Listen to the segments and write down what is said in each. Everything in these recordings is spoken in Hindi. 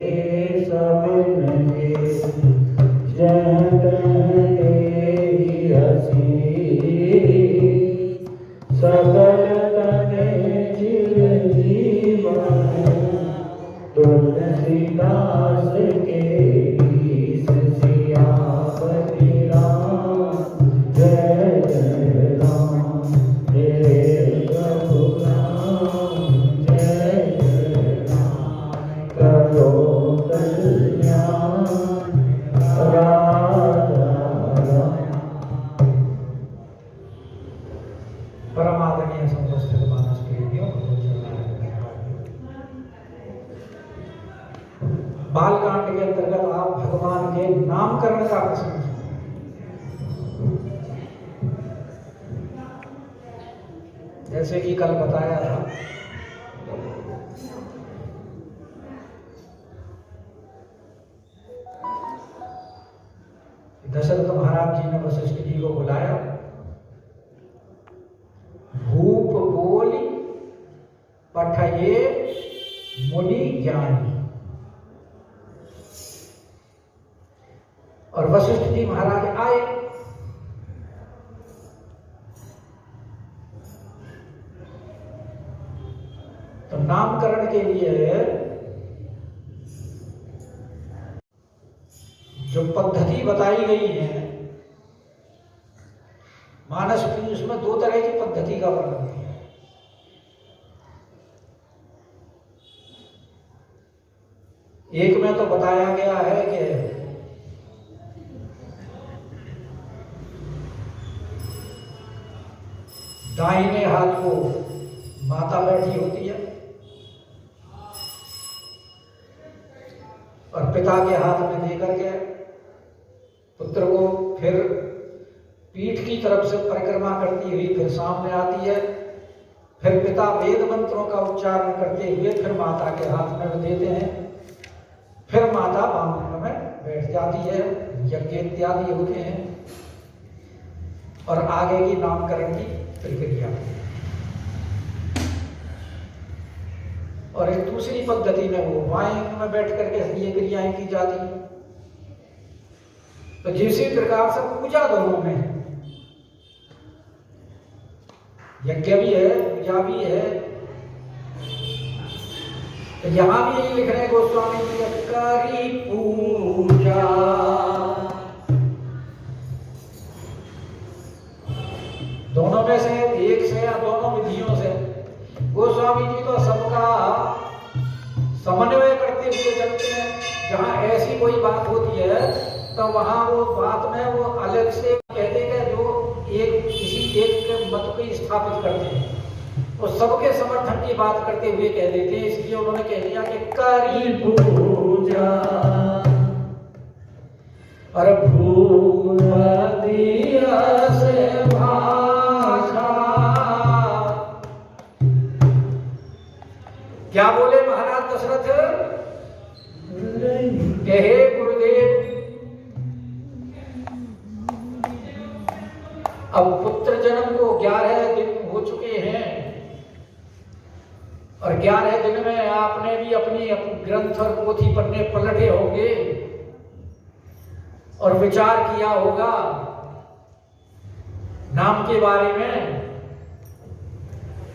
सब सकल तने चिरजीवन तुलसीदास के सियापति राम जय जय राम जय प्रभु राम जय जय राम करो कल्याण परमादरणीय समस्त मानस प्रेमियों, बालकांड के अंतर्गत आप भगवान के नामकरण का प्रसंग सुनिए। जैसे कि कल बताया था, दशरथ महाराज जी ने वशिष्ठ जी को बुलाया। भूप बोली पठये मुनि ज्ञानी। और वशिष्ठ जी महाराज आए। तो नामकरण के लिए जो पद्धति बताई गई है, मानस पीयूष में दो तरह की पद्धति का वर्णन है। एक में तो बताया गया है कि दाहिने हाथ को माता बैठी होती है और पिता के हाथ में देकर के पुत्र को फिर पीठ की तरफ से परिक्रमा करती हुई फिर सामने आती है। फिर पिता वेद मंत्रों का उच्चारण करते हुए फिर माता के हाथ में वो देते हैं। फिर माता वामकुंड में बैठ जाती है, यज्ञ इत्यादि होते हैं और आगे की नामकरण की प्रक्रिया। और एक दूसरी पद्धति में वो वायुंग में बैठ करके ये क्रियाएं की जाती है। तो जिसी प्रकार से पूजा दोनों में है, यज्ञ भी है, पूजा भी है। तो यहां भी यही लिख रहे हैं गोस्वामी जी, करी पूजा दोनों में से एक से या दोनों विधियों से। गोस्वामी जी तो सबका समन्वय करते हुए चलते हैं। जहां ऐसी कोई बात होती है तो वहां वो बात में वो अलग से कहते हैं जो एक किसी एक के मत को स्थापित करते हैं, वो सबके समर्थन की बात करते हुए कह देते हैं। इसलिए उन्होंने कह दिया कि करी पूजा और भूमि से भाषा। क्या बोले महाराज दशरथ? कहे गुरुदेव, अब पुत्र जन्म को 11 दिन हो चुके हैं और 11 दिन में आपने भी अपनी ग्रंथ और पोथी पन्ने पलटे होंगे और विचार किया होगा नाम के बारे में।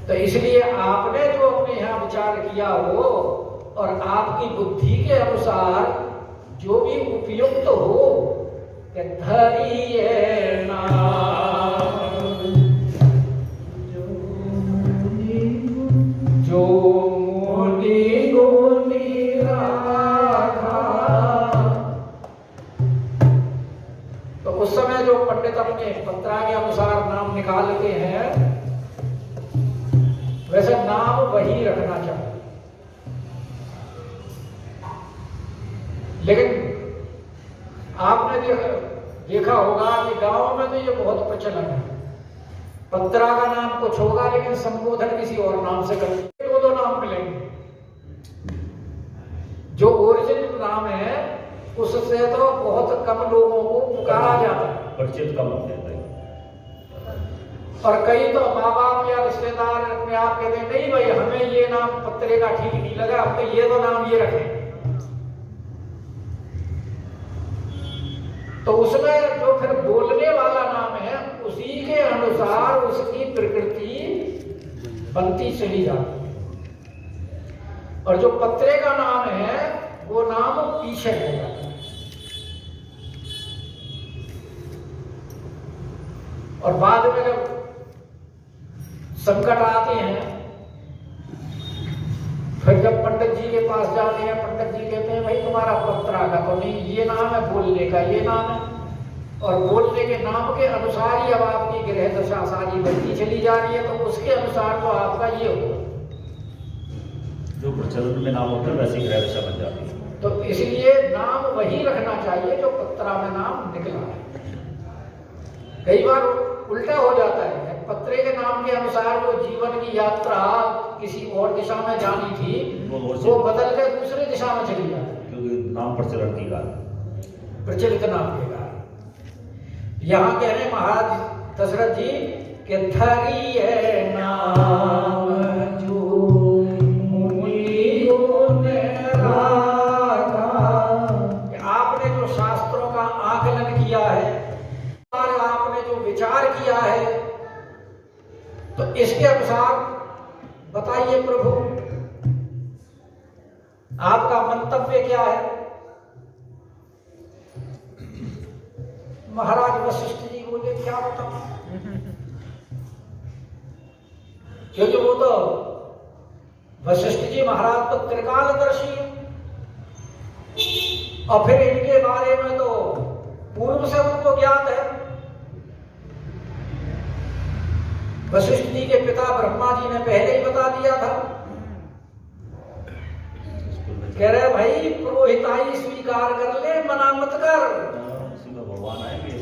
तो इसलिए आपने जो अपने यहां विचार किया हो और आपकी बुद्धि के अनुसार जो भी उपयुक्त हो, धरिए जो मुनि गुणी राखा। तो उस समय जो पंडित अपने पत्रा के अनुसार नाम निकालते हैं, वैसे नाम वही रखना चाहिए। लेकिन आपने देखा होगा कि गांव में तो ये बहुत प्रचलन है। पत्रा का नाम कुछ होगा लेकिन संबोधन किसी और नाम से करेंगे, वो दो नाम मिलेंगे। जो ओरिजिनल नाम है उससे तो बहुत कम लोगों को पुकारा जाता है, परिचित कम होते हैं। और कई तो माँ बाप या रिश्तेदार अपने आप कहते हैं नहीं भाई हमें ये नाम पत्रे का ठीक नहीं लगा, अब तो ये तो नाम ये रखें। तो उसमें जो फिर बोलने वाला नाम है उसी के अनुसार उसकी प्रकृति बनती चली जाती है, और जो पत्रे का नाम है वो नाम पीछे रह जाता है। और बाद में जब संकट आते हैं, फिर जब पंडित जी के पास जाते हैं, पंडित जी कहते हैं भाई तुम्हारा पत्रा का तो नहीं, ये नाम है, बोलने का ये नाम है, और बोलने के नाम के अनुसार ही अब आपकी ग्रह दशा सारी बनती चली जा रही है, तो उसके अनुसार तो आपका ये होगा। जो प्रचलन में नाम होता है वैसी ग्रह दशा बन जाती है। तो इसलिए नाम वही रखना चाहिए जो पत्रा में नाम निकला है। कई बार उल्टा हो जाता है, पत्रे के नाम के अनुसार जो जीवन की यात्रा किसी और दिशा में जानी थी वो बदल के दूसरे दिशा में चली जाती है, क्योंकि नाम प्रचलन की कारण, प्रचलित नाम के कारण। यहाँ कह रहे महाराज दशरथ जी कि धरी है नाम जो मुनियों ने राखा, कि आपने जो शास्त्रों का आकलन किया है, आपने जो विचार किया है, तो इसके अनुसार बताइए प्रभु आपका मंतव्य क्या है। महाराज वशिष्ठ जी बोले क्या बताऊं, क्योंकि वो तो वशिष्ठ जी महाराज तो त्रिकालदर्शी है, और फिर इनके बारे में तो पूर्व से उनको ज्ञात है। वशिष्ठ जी के पिता ब्रह्मा जी ने पहले ही बता दिया था, कह रहे भाई पुरोहिताई स्वीकार कर ले, मना मत कर। भगवान आएंगे,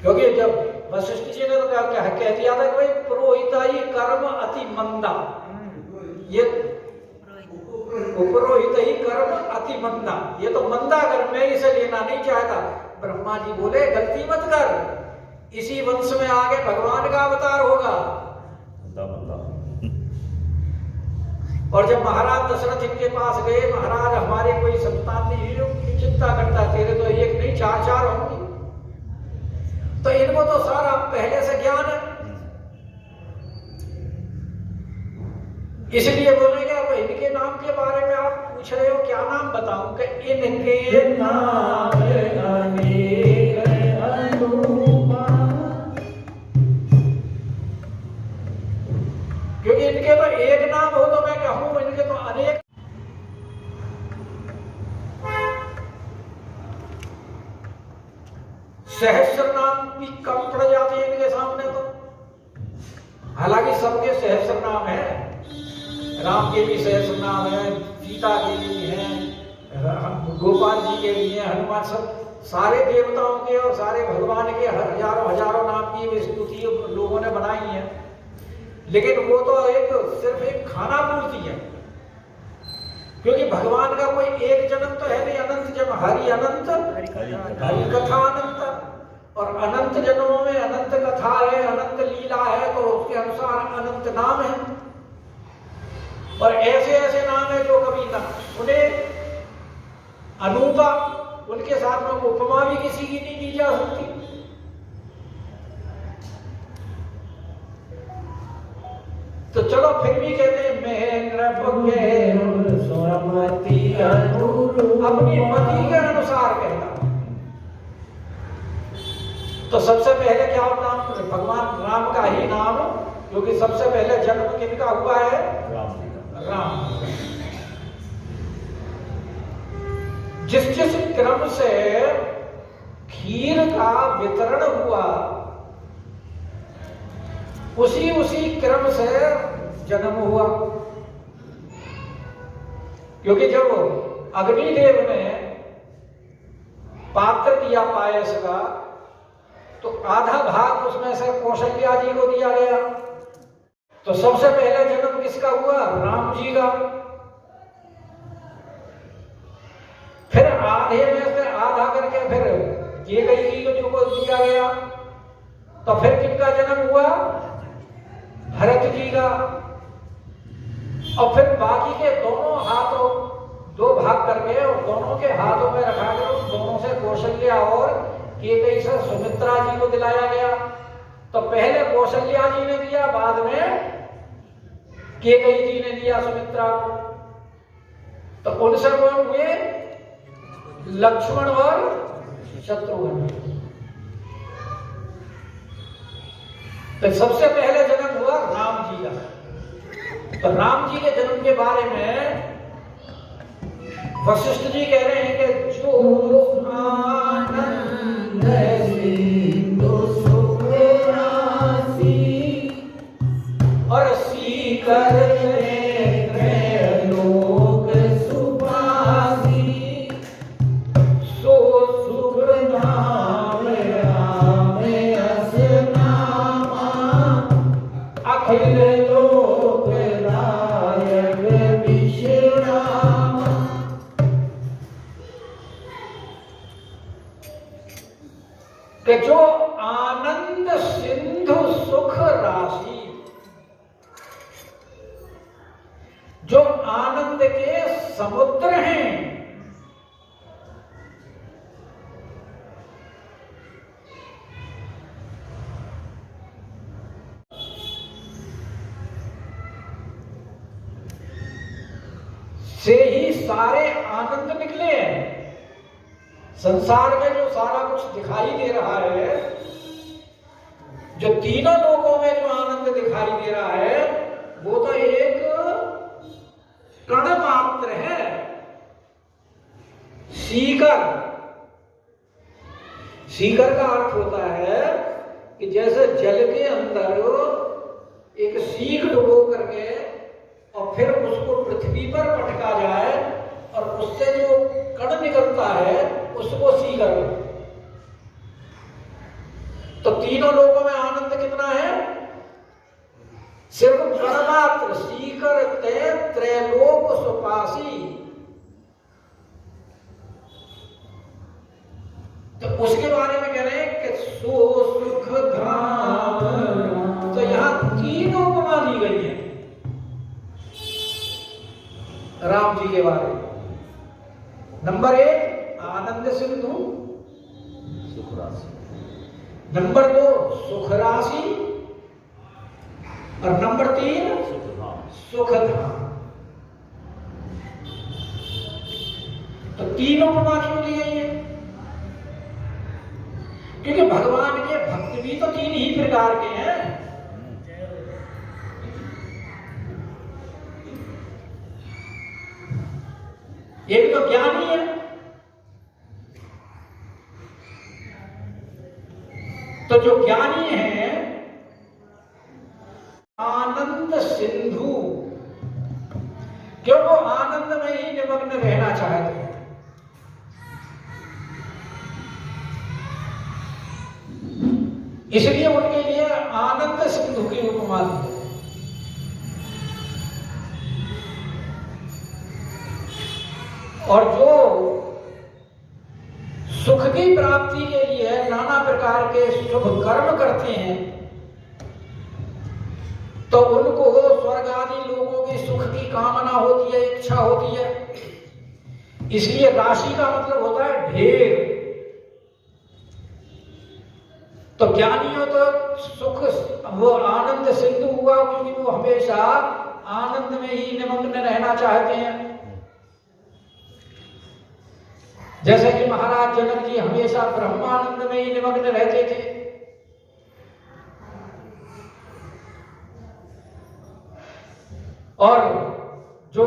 क्योंकि जब वशिष्ठ जी ने तो क्या कह दिया था कि भाई पुरोहिताई कर्म अति मंदा, ये पुरोहित ही कर्म अति मंदा, ये तो मंदा कर्म है, इसे लेना नहीं चाहता। ब्रह्मा जी बोले गलती मत कर, इसी वंश में आगे भगवान का अवतार होगा। और जब महाराज दशरथ इनके पास गए, महाराज हमारे कोई संतान नहीं, की चिंता करता, तेरे तो एक नहीं चार होंगे। तो इनको तो सारा पहले से ज्ञान है, इसलिए बोलेगा वो इनके नाम के बारे में आप पूछ रहे हो, क्या नाम बताऊं कि इनके नाम अनेक अनुपमा, क्योंकि इनके तो एक नाम हो तो मैं कहूं, इनके तो अनेक। सहस्र नाम भी कम पड़ जाते हैं इनके सामने तो, हालांकि सबके सहस्र नाम है, राम के भी सहस्र नाम है, सीता के भी हैं, गोपाल जी के भी हैं, हनुमान, सब सारे देवताओं के और सारे भगवान के हजारों नाम की स्तुति लोगों ने बनाई है। लेकिन वो तो सिर्फ एक खाना पूर्ति है, क्योंकि भगवान का कोई एक जन्म तो है नहीं, अनंत जन्म, हरि अनंत हरि कथा अनंत, और अनंत जन्मों में अनंत कथा है, अनंत लीला है, तो उसके अनुसार अनंत नाम है। और ऐसे ऐसे नाम है जो कभी ना उन्हें अनूपा, उनके साथ में उपमा भी किसी की नहीं की जा सकती। तो चलो फिर भी कहते हैं अपनी मति के अनुसार कहता। तो सबसे पहले क्या नाम, भगवान राम का ही नाम, क्योंकि सबसे पहले जन्म किनका हुआ है, राम। जिस जिस क्रम से खीर का वितरण हुआ, उसी उसी क्रम से जन्म हुआ। क्योंकि जब अग्निदेव ने पात्र दिया पायस का, तो आधा भाग उसमें से कौशल्या जी को दिया गया। तो सबसे पहले जन्म किसका हुआ, राम जी का। फिर आधे में से आधा करके फिर कैकेयी जी को दिया गया। तो फिर किनका जन्म हुआ, भरत जी का। और फिर बाकी के दोनों हाथों, दो भाग करके और दोनों के हाथों में रखा कर उन दोनों से कौशल्या और केकई से सुमित्रा जी को दिलाया गया। तो पहले कौशल्या जी ने दिया, बाद में केकई जी ने दिया सुमित्रा को। तो उनसे कौन हुए? लक्ष्मण और शत्रुघ्न। तो सबसे पहले जन्म हुआ राम जी का। तो राम जी के जन्म के बारे में वशिष्ठ जी कह रहे हैं कि जो आनंद सिंधु सुख राशि और सीकर लोक सुपासी सो सुख धाम राम अस नामा अखिल लोक नायक विश्राम। कि जो आनंद सिंधु सुख राशि, जो आनंद के समुद्र हैं, से ही सारे आनंद निकले हैं। संसार में जो सारा कुछ दिखाई दे रहा है, जो तीनों लोकों में जो आनंद दिखाई दे रहा है, वो तो एक कण मात्र है। सीकर, सीकर का अर्थ होता है कि जैसे जल के अंदर एक सीख डुबो करके और फिर उसको पृथ्वी पर पटका जाए और उससे जो कण निकलता है उसको सीकर। तो तीनों लोगों में आनंद कितना है? सिर्फ परमात्र सीकर ते त्रैलोक सुपासी। तो उसके बारे में कह रहे हैं कि सो सुख धाम। तो यहां तीन उपमा दी गई है राम जी के बारे में। नंबर 1 आनंद सिंधु सुख राशि, नंबर 2 सुख राशि और नंबर 3 सुख धाम। तो तीन उपमा क्यों दी गई है? क्योंकि भगवान के भक्त भी तो तीन ही प्रकार के हैं। एक तो ज्ञानी है, तो जो ज्ञानी है आनंद सिंधु, क्यों वो आनंद में ही निमग्न रहना चाहते हैं। इसलिए उनके लिए आनंद सिंधु की उपमा दी। और जो सुख की प्राप्ति के लिए नाना प्रकार के शुभ कर्म करते हैं, तो उनको स्वर्ग आदि लोगों के सुख की कामना होती है, इच्छा होती है। इसलिए राशि का मतलब होता है ढेर। तो ज्ञानियों तो सुख, वो आनंद सिंधु हुआ क्योंकि वो हमेशा आनंद में ही निमग्न रहना चाहते हैं। जैसे कि महाराज जनक जी हमेशा ब्रह्मानंद में ही निमग्न रहते थे। और जो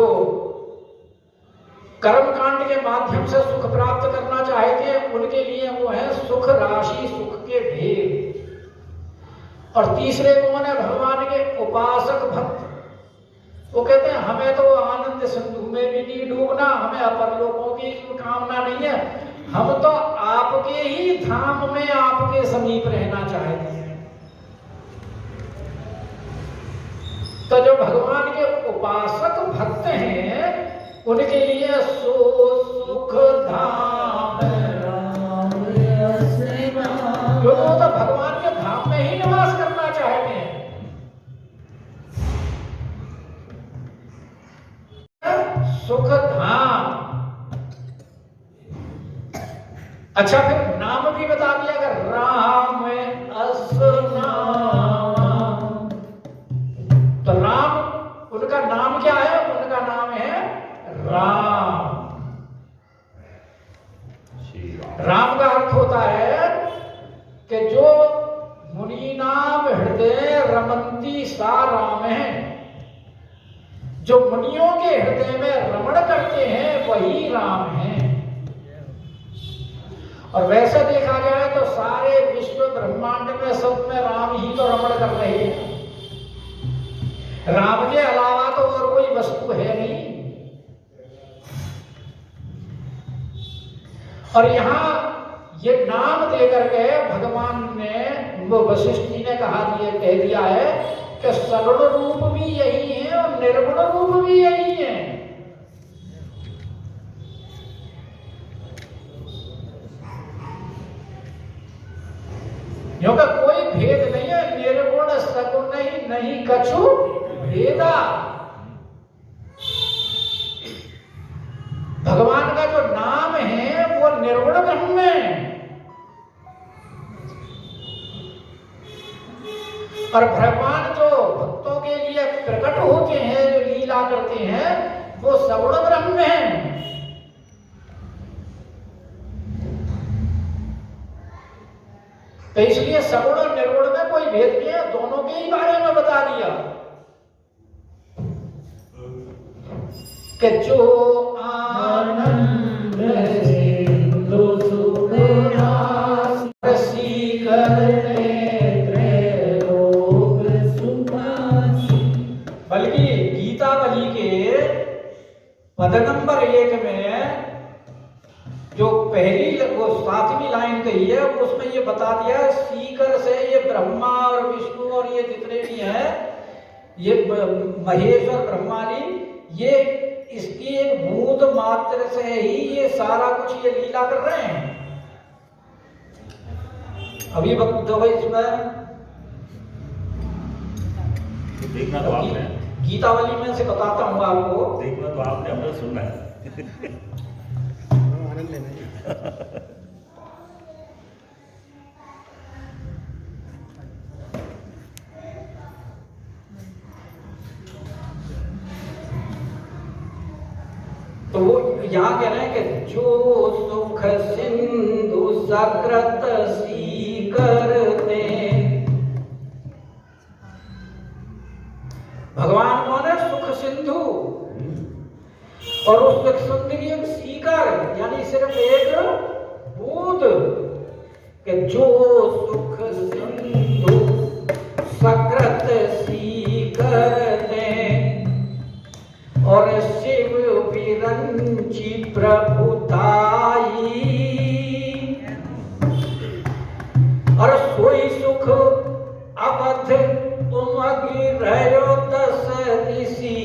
कर्मकांड के माध्यम से सुख प्राप्त करना चाहते हैं, उनके लिए वो है सुख राशि, सुख के ढेर। और तीसरे कौन है? भगवान के उपासक भक्त। वो कहते हैं हमें तो आनंद सिंधु में भी नहीं डूबना, हमें अपर लोगों की कामना नहीं है, हम तो आपके ही धाम में आपके समीप रहना चाहते हैं। तो जो भगवान के उपासक भक्त हैं, उनके लिए सुख धाम जो तो भगवान के धाम में ही निवास करना चाहते हैं। सुख धाम अच्छा, फिर नाम भी बता दिया कि राम अस नाम। तो राम, उनका नाम क्या है? उनका नाम है राम। राम का अर्थ होता है कि जो मुनीनाम हृदय रमंती सा राम है, जो मुनियों के हृदय में रमण करते हैं वही राम है। और वैसे देखा जाए तो सारे विश्व ब्रह्मांड में सब में राम ही तो रमण कर रहे हैं। राम के अलावा तो और कोई वस्तु है नहीं। और यहां ये नाम देकर के भगवान ने, वो वशिष्ठ जी ने कह दिया है कि सगुण रूप भी यही है और निर्गुण रूप भी यही है। क्योंकि कोई भेद नहीं है, निर्गुण सगुण नहीं कछु भेदा। भगवान का जो नाम है वो निर्गुण ब्रह्म है। और भगवान जो भक्तों के लिए प्रकट होते हैं, जो लीला करते हैं, वो सगुण ब्रह्म है। तो इसलिए सगुण और निर्गुण में कोई भेद नहीं है, दोनों के ही बारे में बता दिया कि जो आनंद सिंधु सुख राशि करते त्रैलोक सुखासी। बल्कि गीतावली के पद नंबर 1 में जो पहली वो 7वीं लाइन कही है, उसमें ये बता दिया सीकर से ये ब्रह्मा और विष्णु और ये जितने भी हैं, ये महेश और ब्रह्मानी, ये इसकी एक बूंद मात्र से ही ये सारा कुछ ये लीला कर रहे हैं। अभी वक्त दो इसमें देखना तो आपने, गीतावली में से बताता हूँ आपको। देखना तो आपने, हमें सुनना है। आनंद लेना है। तो वो यहाँ कह रहे हैं कि जो सुख सिंधु सकृत सी करते। भगवान कौन है? सुख सिंधु। और उस सुख सिंधु की एक सीकर, यानी सिर्फ एक बूंद, कि जो सुख सिंधु सकृत सी करते और शिव विरंची प्रभुताई, और सोई सुख अवध उमगी रहो दस दिशी।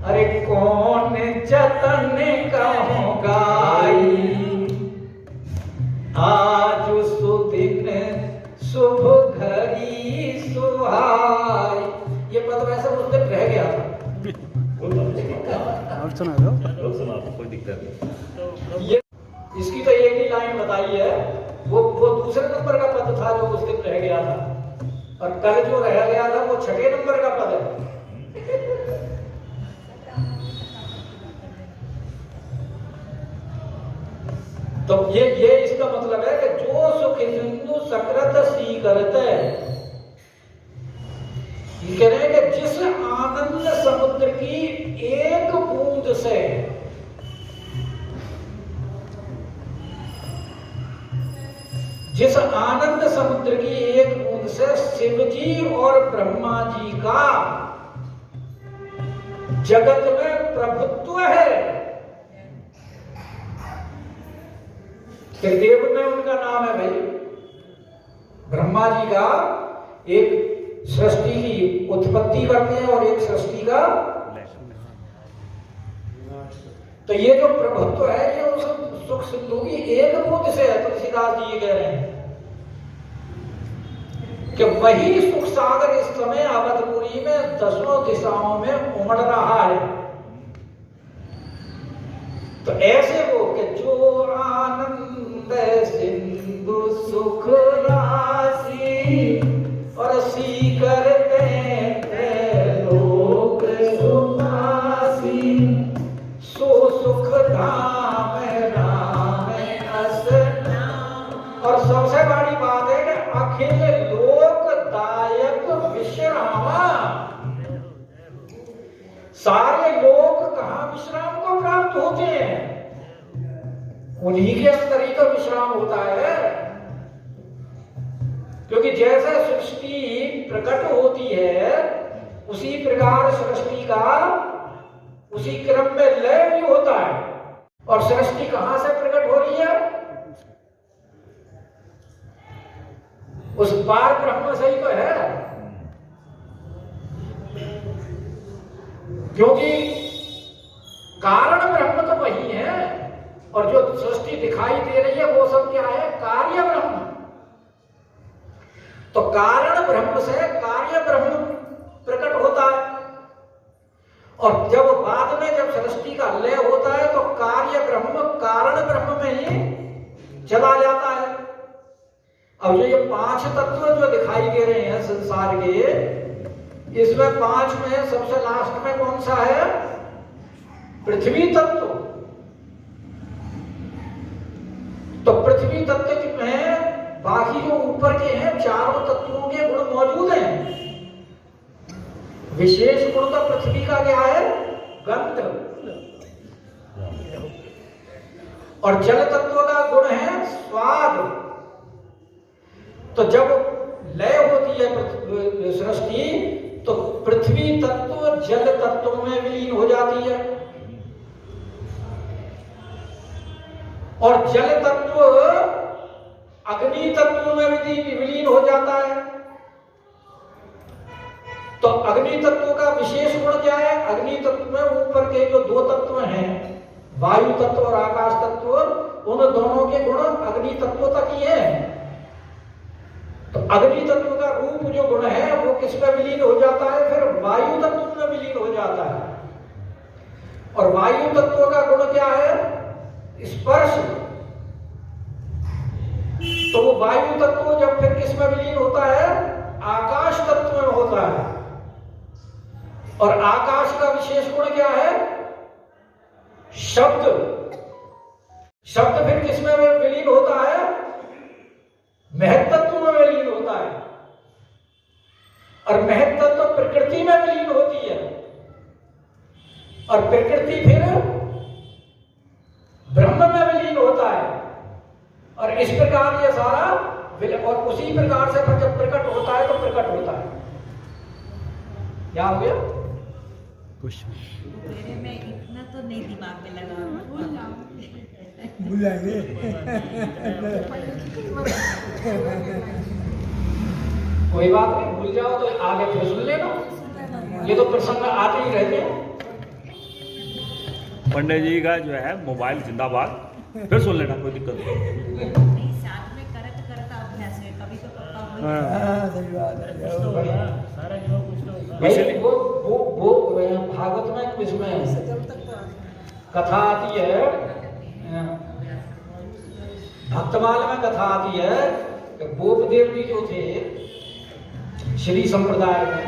अरे कौन जतन कहूं गाई, आज सुदिन शुभ घड़ी सुहाई। ये पद वैसे उस दिन रह गया था। और सुना दो। लोग सुना तो कोई दिक्कत नहीं। ये इसकी तो एक ही लाइन बताई है, वो दूसरे नंबर का पद था जो उस दिन रह गया था, और कल जो रह गया था वो 6 नंबर का पद है। तो ये इसका मतलब है कि जो सुख सिंधु सकृत सी करते, ये कह रहे हैं कि जिस आनंद समुद्र की एक बूंद से, जिस आनंद समुद्र की एक बूंद से शिव जी और ब्रह्मा जी का जगत में प्रभुत्व है। कि देव में उनका नाम है भाई। ब्रह्मा जी का एक सृष्टि की उत्पत्ति करते हैं और एक सृष्टि का, तो ये जो प्रभुत्व है ये उस सुख सिंधु की एक बूंद से है। तुलसीदास जी ये कह रहे हैं कि वही सुख सागर इस समय अवधपुरी में 10 दिशाओं में उमड़ रहा है। तो ऐसे हो कि जो आनंद सिंधु सुख राशि और सी करते थे लोग सुखासी, सो सुख धाम राम असनाम। और सबसे बड़ी बात है कि अखिल लोकदायक विश्रामा। सारे लोग कहाँ विश्राम को प्राप्त होते हैं? उन्हीं के अंदर ही तो विश्राम होता है। क्योंकि जैसे सृष्टि प्रकट होती है उसी प्रकार सृष्टि का उसी क्रम में लय भी होता है। और सृष्टि कहां से प्रकट हो रही है? उस पार ब्रह्म से ही तो है। क्योंकि कारण ब्रह्म तो वही है और जो सृष्टि दिखाई दे रही है वो सब क्या है? कार्य ब्रह्म। तो कारण ब्रह्म से कार्य ब्रह्म प्रकट होता है। और जब बाद में जब सृष्टि का लय होता है तो कार्य ब्रह्म कारण ब्रह्म में ही चला जाता है। अब जो ये 5 तत्व जो दिखाई दे रहे हैं संसार के, इसमें 5 में सबसे लास्ट में कौन सा है? पृथ्वी तत्व। तो पृथ्वी तत्व में बाकी जो ऊपर के हैं चारों तत्वों के गुण मौजूद हैं। विशेष गुण तो पृथ्वी का क्या है? गंध। और जल तत्व का गुण है स्वाद। तो जब लय होती है सृष्टि तो पृथ्वी तत्व जल तत्व में विलीन हो जाती है और जल तत्व अग्नि तत्व में विलीन हो जाता है। तो अग्नि तत्व का विशेष गुण क्या है? अग्नि तत्व में ऊपर के जो 2 तत्व हैं, वायु तत्व और आकाश तत्व, उन दोनों के गुण अग्नि तत्व तक ही है। तो अग्नि तत्व का रूप जो गुण है वो किस में विलीन हो जाता है? फिर वायु तत्व में विलीन हो जाता है। और वायु तत्व का गुण क्या है? स्पर्श। तो वो वायु तत्व जब फिर किस में विलीन होता है? आकाश तत्व में होता है। और आकाश का विशेष गुण क्या है? शब्द। शब्द फिर किस में विलीन होता है? महत्त्व में विलीन होता है। और महत्त्व प्रकृति में विलीन होती है और प्रकृति फिर ब्रह्म में विलीन होता है। और इस प्रकार ये सारा और उसी प्रकार से फिर जब प्रकट होता है तो प्रकट होता है। क्या हो गया? मेरे में इतना तो नहीं दिमाग में लगा। भूल जाएंगे। कोई बात नहीं, भूल जाओ तो आगे फिर सुन लेना। ये तो प्रसंग आते ही रहते हैं। पंडित जी का जो है मोबाइल जिंदाबाद, फिर सुन लेना, कोई दिक्कत नहीं। नहीं, साथ में करता अभ्यास है, कभी तो पक्का हो सही बात है। भाई वो भागवत में इसमें कथा आती है, भक्तमाल में कथा आती है कि गोपदेव जी जो थे श्री संप्रदाय में,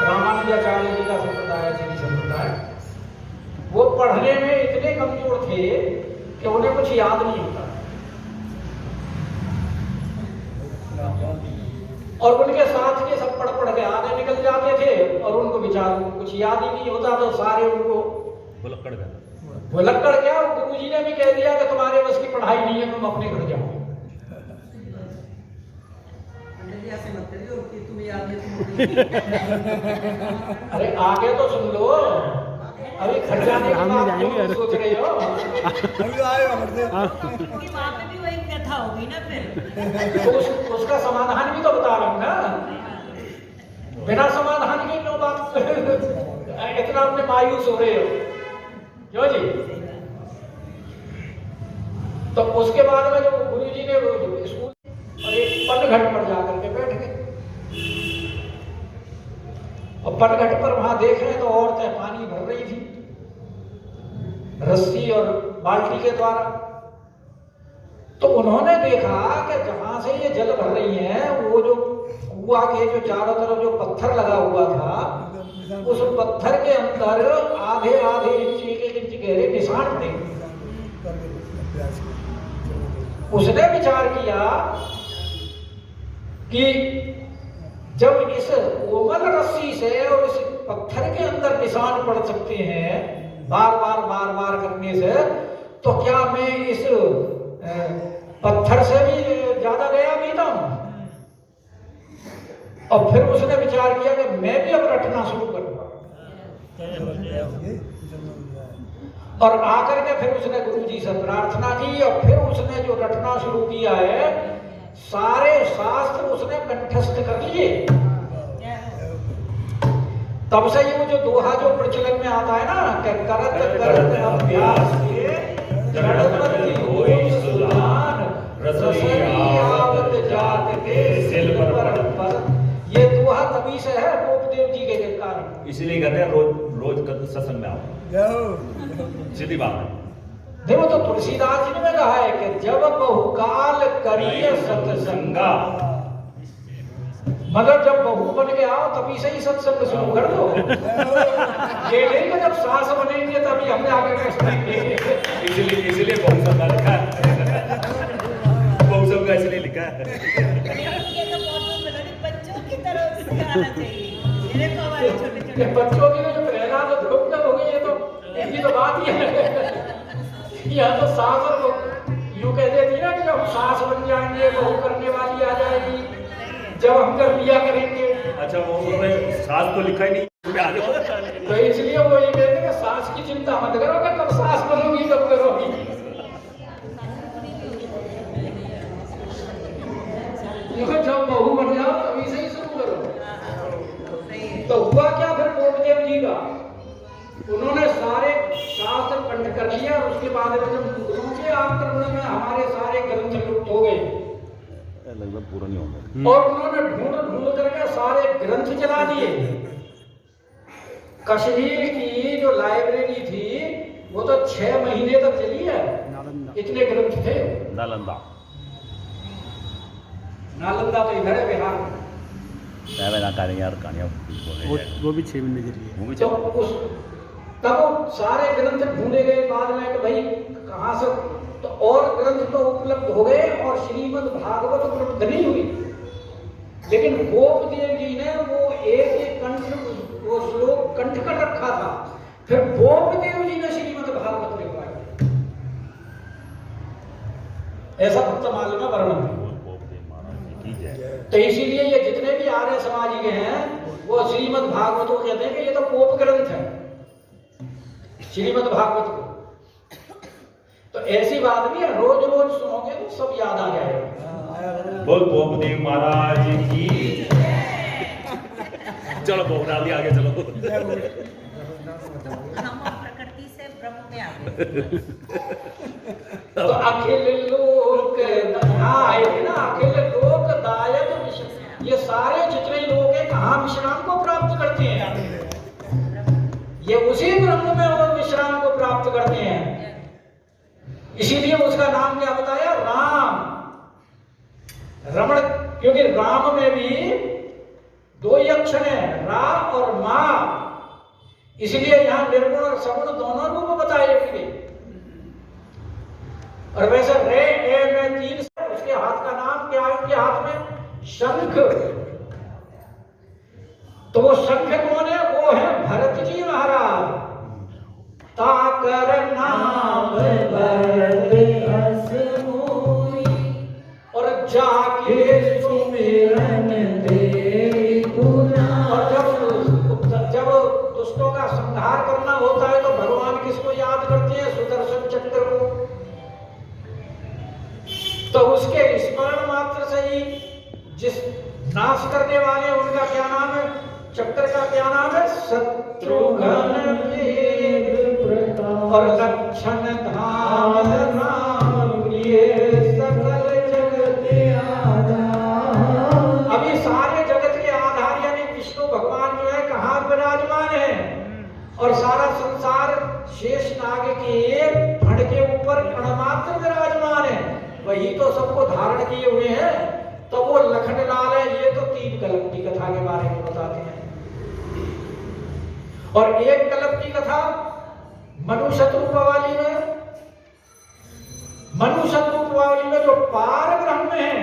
रामानुजाचार्य जी का संप्रदाय श्री संप्रदाय, वो पढ़ने में इतने कमजोर थे कि उन्हें कुछ याद नहीं होता और उनके साथ के सब पढ़ के आगे निकल जाते थे और उनको बेचारों को कुछ याद ही नहीं होता तो सारे उनको भुलक्कड़ गया। क्या गुरुजी ने भी कह दिया कि तुम्हारे बस की पढ़ाई नहीं है, तुम अपने घर जाओ। अरे आगे तो सुन लो, अभी घर जाने की बात क्यों सोच रही हो? वहाँ पे भी वही कथा होगी ना फिर। तो उसका समाधान भी तो बता रहा हूं ना। बिना समाधान के क्यों बात इतना अपने मायूस हो रहे हो क्यों जी? तो उसके बाद में जब गुरु जी ने स्कूल और एक पनघट पर जाकर के बैठ गए और पनघट पर वहां देख रहे तो औरतें पानी भर रही थी रस्सी और बाल्टी के द्वारा। तो उन्होंने देखा कि जहां से ये जल भर रही है, वो जो कुआ के जो चारों तरफ जो पत्थर लगा हुआ था, उस पत्थर के अंदर आधे आधे इंच, एक इंच गहरे निशान थे। उसने विचार किया कि जब इस कोमल रस्सी से और इस पत्थर के अंदर निशान पड़ सकते हैं बार बार करने से, तो क्या मैं इस पत्थर से भी ज्यादा गया बीता हूं। और फिर उसने विचार किया कि मैं भी अब रटना शुरू करूंगा। और आकर के फिर उसने गुरुजी से प्रार्थना की और फिर उसने जो रटना शुरू किया है, सारे शास्त्र उसने कंठस्थ कर लिए। तब से ये जो दोहा जो प्रचलन में आता है ना कि करत करत अभ्यास के जड़मति होई सुजान, रसोई आवत जात के सिल पर। ये दोहा तभी से है गोपदेव जी के कारण। इसलिए कहते हैं रोज सत्संग में आओ, सीधी बात है। देखो तो तुलसीदास जी ने कहा है कि जब बहुकाल करिए सत्संगा, मगर जब बहू बन के आओ तभी से ही सत्संग शुरू कर दो। ये नहीं कि जब सास बनेंगे तभी हम आगे कर सकेंगे। इसलिए बहू सब का लिखा है, बहू सब का इसलिए लिखा है। बच्चों की तरह सिखाना चाहिए। मेरे को हमारे छोटे बच्चों की जो प्रेरणा तो ध्रुव हो गई, ये तो इनकी तो बात ही है। यह तो सास और यूं कह देती ना कि जब सास बन जाएंगे बहू करने वाली आ जाएगी, जब हम कर लिया करेंगे। अच्छा, वो सास तो लिखा ही नहीं, तो इसलिए वो ये कहते हैं कि सास की चिंता मत करो कि कब सास बनोगी कब करोगी। जब बहू बन जाओ तभी से ही शुरू करो। तो हुआ क्या फिर गोपदेव जी का, उन्होंने सारे शास्त्र कंठ कर लिया और उसके बाद में जब गुरु के आक्रमण में हमारे सारे ग्रंथ लुप्त हो गए, लगभग पूरा नहीं होगा, और उन्होंने ढूंढ करके सारे ग्रंथ जला दिए। कश्मीर की जो लाइब्रेरी थी वो तो 6 महीने तक चली है, इतने ग्रंथ थे। नालंदा तो इधर है बिहार में। यार कहानियां वो भी 6 महीने के लिए। तो उस तब सारे ग्रंथ ढूंढे गए बाद में कि भाई कहाँ से, तो और ग्रंथ तो उपलब्ध हो गए और श्रीमद् भागवत उपलब्ध नहीं हुई। लेकिन गोपदेव जी ने वो एक कंठ वो श्लोक कंठ कर रखा था, फिर गोपदेव जी ने श्रीमद् भागवत लिखवाई। ऐसा भक्तमाल में वर्णन है। तो इसीलिए ये जितने भी आर्य समाज के हैं वो श्रीमद् भागवत को कहते हैं कि ये तो पोप ग्रंथ है, श्रीमद् भागवत को। तो ऐसी बात भी है, रोज रोज सुनोगे तो सब याद आ जाएगा। बोल गोपदेव महाराज की। चलो बोगरा दिया, आगे चलो। हम प्रकृति से ब्रह्म में आ गए। तो अखिल लोक दायक ना, अखिल लोक दायक, ये सारे जितने लोग हैं कहाँ विश्राम को प्राप्त करते हैं? ये उसी ब्रह्म में वो विश्राम को प्राप्त करते हैं। इसीलिए उसका नाम क्या बताया? राम, रमण, क्योंकि राम में भी 2 ही अक्षर है, रा और मा, इसलिए यहां निर्गुण और सगुण दोनों रूप बताए गए। और वैसे रे ए में 3 से, उसके हाथ का नाम क्या है? उनके हाथ में शंख। तो वो शंख कौन है? वो है भरत जी महाराज। ताकर नाम भरत असमोई, और जाके सुमिरन दे गुना। और जब दुष्टों का संहार करना होता है तो भगवान किसको याद करते हैं? सुदर्शन चक्र को। तो उसके स्मरण मात्र से ही जिस नाश करने वाले उनका क्या नाम है? चक्र का क्या नाम है? शत्रुघ्न वेद प्रताप, और लक्षण धाम राम प्रिय सकल जगत आधार। अभी सारे जगत के आधार यानी विष्णु भगवान जो है कहाँ विराजमान है? और सारा संसार शेष नाग के एक फण के ऊपर कणमात्र विराजमान है, वही तो सबको धारण किए हुए हैं। तो वो लखनलाल है। ये तो 3 कल्प की कथा के बारे में बताते हैं। और एक कल्प की कथा मनु शतरूप वाली में, मनु शतरूप वाली में जो पार ब्रह्म है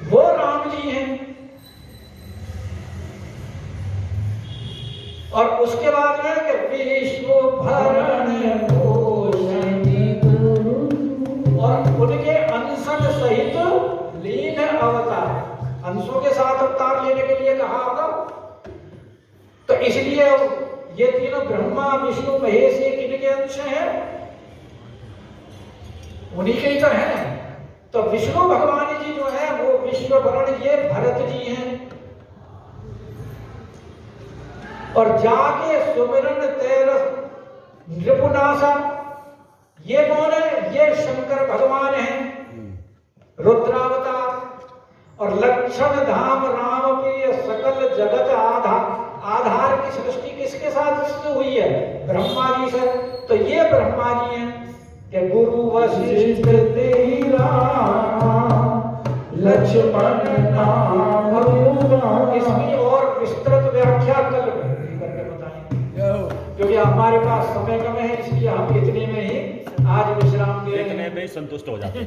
वो राम जी हैं। और उसके बाद में कि विश्व भरण पोषण गुरु, और उनके अंशन सहित लीन अवतार, अंशों के साथ अवतार लेने के लिए कहा होगा। तो इसलिए ये तीनों ब्रह्मा विष्णु महेश ये किनके अंश हैं? उन्हीं के ही तो हैं। तो विष्णु भगवान जी जो है वो विश्वभरण, ये भरत जी हैं। और जाके सुमिरन तेरस नृपुनासा, ये कौन है? ये शंकर भगवान हैं, रुद्रावतार। और लक्षण धाम राम प्रिय सकल जगत आधार की सृष्टि किसके साथ हुई है? ब्रह्मा जी से। तो ये ब्रह्मा जी हैं कि गुरु वशिष्ठ तेरा लक्ष्मण नाम, इसकी और विस्तृत व्याख्या कल करके बताएंगे, क्योंकि हमारे पास समय कम है, इसलिए हम इतने में ही आज विश्राम ले रहे हैं। इतने में ही संतुष्ट हो जाते हैं।